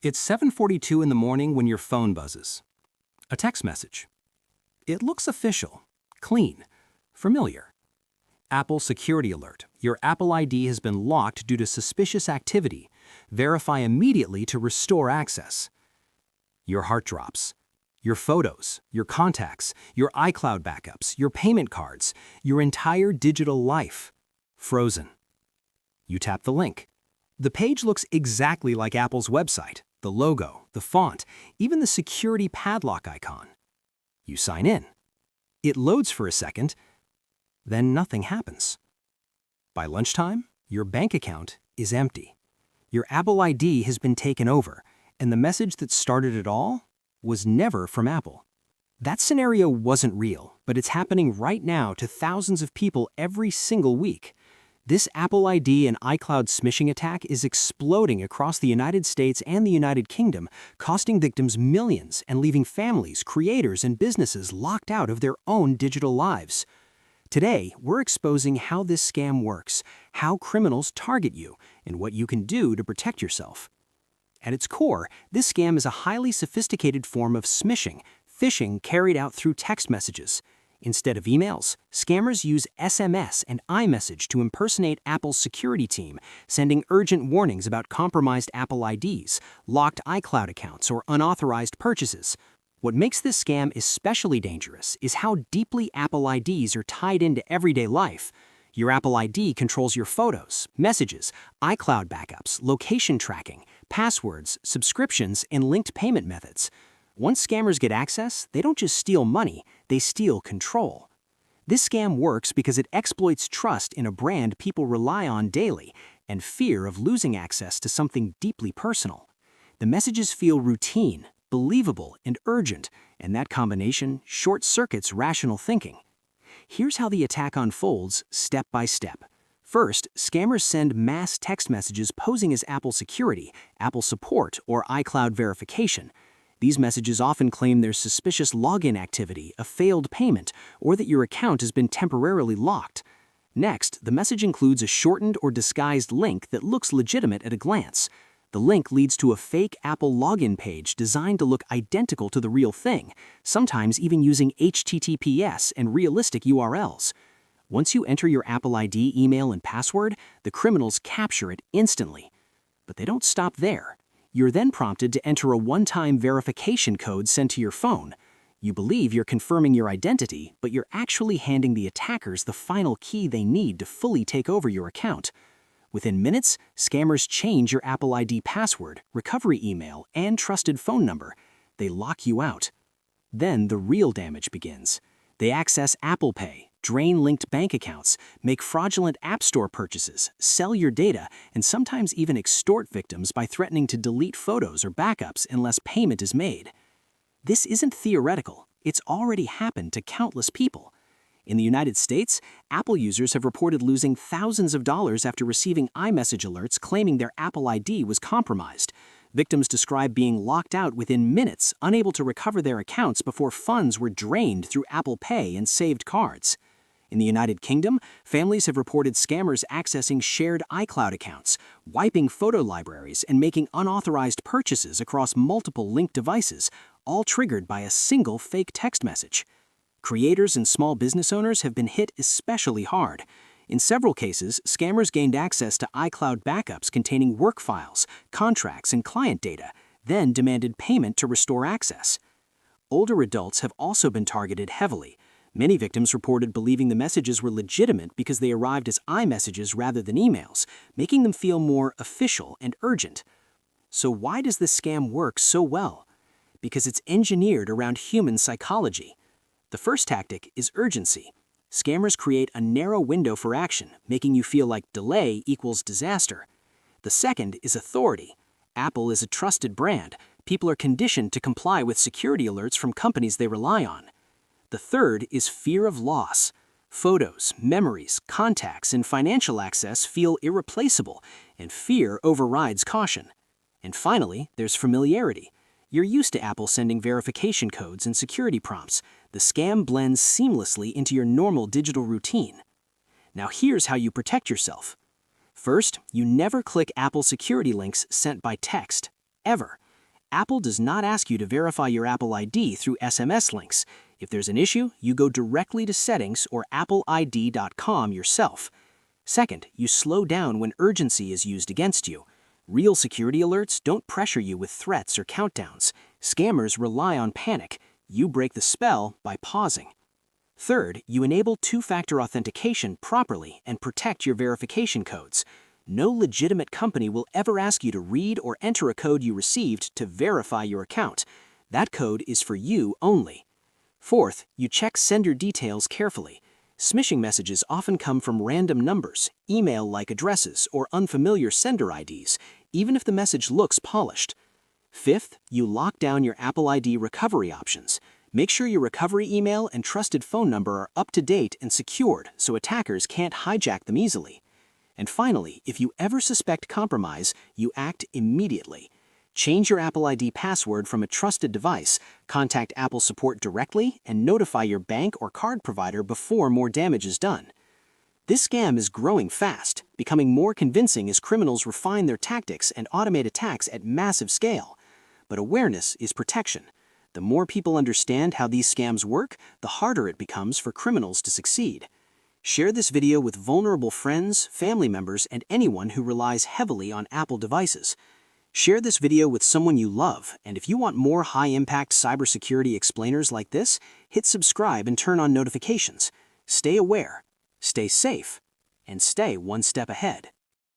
It's 7:42 in the morning when your phone buzzes. A text message. It looks official, clean, familiar. Apple Security Alert. Your Apple ID has been locked due to suspicious activity. Verify immediately to restore access. Your heart drops. Your photos, your contacts, your iCloud backups, your payment cards, your entire digital life. Frozen. You tap the link. The page looks exactly like Apple's website. The logo, the font, even the security padlock icon. You sign in. It loads for a second, then nothing happens. By lunchtime, your bank account is empty. Your Apple ID has been taken over, and the message that started it all was never from Apple. That scenario wasn't real, but it's happening right now to thousands of people every single week. This Apple ID and iCloud smishing attack is exploding across the United States and the United Kingdom, costing victims millions and leaving families, creators, and businesses locked out of their own digital lives. Today, we're exposing how this scam works, how criminals target you, and what you can do to protect yourself. At its core, this scam is a highly sophisticated form of smishing, phishing carried out through text messages. Instead of emails, scammers use SMS and iMessage to impersonate Apple's security team, sending urgent warnings about compromised Apple IDs, locked iCloud accounts, or unauthorized purchases. What makes this scam especially dangerous is how deeply Apple IDs are tied into everyday life. Your Apple ID controls your photos, messages, iCloud backups, location tracking, passwords, subscriptions, and linked payment methods. Once scammers get access, they don't just steal money, they steal control. This scam works because it exploits trust in a brand people rely on daily and fear of losing access to something deeply personal. The messages feel routine, believable, and urgent, and that combination short-circuits rational thinking. Here's how the attack unfolds step by step. First, scammers send mass text messages posing as Apple security, Apple support, or iCloud verification. These messages often claim there's suspicious login activity, a failed payment, or that your account has been temporarily locked. Next, the message includes a shortened or disguised link that looks legitimate at a glance. The link leads to a fake Apple login page designed to look identical to the real thing, sometimes even using HTTPS and realistic URLs. Once you enter your Apple ID, email, and password, the criminals capture it instantly. But they don't stop there. You're then prompted to enter a one-time verification code sent to your phone. You believe you're confirming your identity, but you're actually handing the attackers the final key they need to fully take over your account. Within minutes, scammers change your Apple ID password, recovery email, and trusted phone number. They lock you out. Then the real damage begins. They access Apple Pay, drain linked bank accounts, make fraudulent App Store purchases, sell your data, and sometimes even extort victims by threatening to delete photos or backups unless payment is made. This isn't theoretical. It's already happened to countless people. In the United States, Apple users have reported losing thousands of dollars after receiving iMessage alerts claiming their Apple ID was compromised. Victims describe being locked out within minutes, unable to recover their accounts before funds were drained through Apple Pay and saved cards. In the United Kingdom, families have reported scammers accessing shared iCloud accounts, wiping photo libraries, and making unauthorized purchases across multiple linked devices, all triggered by a single fake text message. Creators and small business owners have been hit especially hard. In several cases, scammers gained access to iCloud backups containing work files, contracts, and client data, then demanded payment to restore access. Older adults have also been targeted heavily. Many victims reported believing the messages were legitimate because they arrived as iMessages rather than emails, making them feel more official and urgent. So why does this scam work so well? Because it's engineered around human psychology. The first tactic is urgency. Scammers create a narrow window for action, making you feel like delay equals disaster. The second is authority. Apple is a trusted brand. People are conditioned to comply with security alerts from companies they rely on. The third is fear of loss. Photos, memories, contacts, and financial access feel irreplaceable, and fear overrides caution. And finally, there's familiarity. You're used to Apple sending verification codes and security prompts. The scam blends seamlessly into your normal digital routine. Now here's how you protect yourself. First, you never click Apple security links sent by text, ever. Apple does not ask you to verify your Apple ID through SMS links. If there's an issue, you go directly to Settings or appleid.com yourself. Second, you slow down when urgency is used against you. Real security alerts don't pressure you with threats or countdowns. Scammers rely on panic. You break the spell by pausing. Third, you enable two-factor authentication properly and protect your verification codes. No legitimate company will ever ask you to read or enter a code you received to verify your account. That code is for you only. Fourth, you check sender details carefully. Smishing messages often come from random numbers, email-like addresses, or unfamiliar sender IDs, even if the message looks polished. Fifth, you lock down your Apple ID recovery options. Make sure your recovery email and trusted phone number are up to date and secured so attackers can't hijack them easily. And finally, if you ever suspect compromise, you act immediately. Change your Apple ID password from a trusted device, contact Apple support directly, and notify your bank or card provider before more damage is done. This scam is growing fast, becoming more convincing as criminals refine their tactics and automate attacks at massive scale. But awareness is protection. The more people understand how these scams work, the harder it becomes for criminals to succeed. Share this video with vulnerable friends, family members, and anyone who relies heavily on Apple devices. Share this video with someone you love, and if you want more high-impact cybersecurity explainers like this, hit subscribe and turn on notifications. Stay aware, stay safe, and stay one step ahead.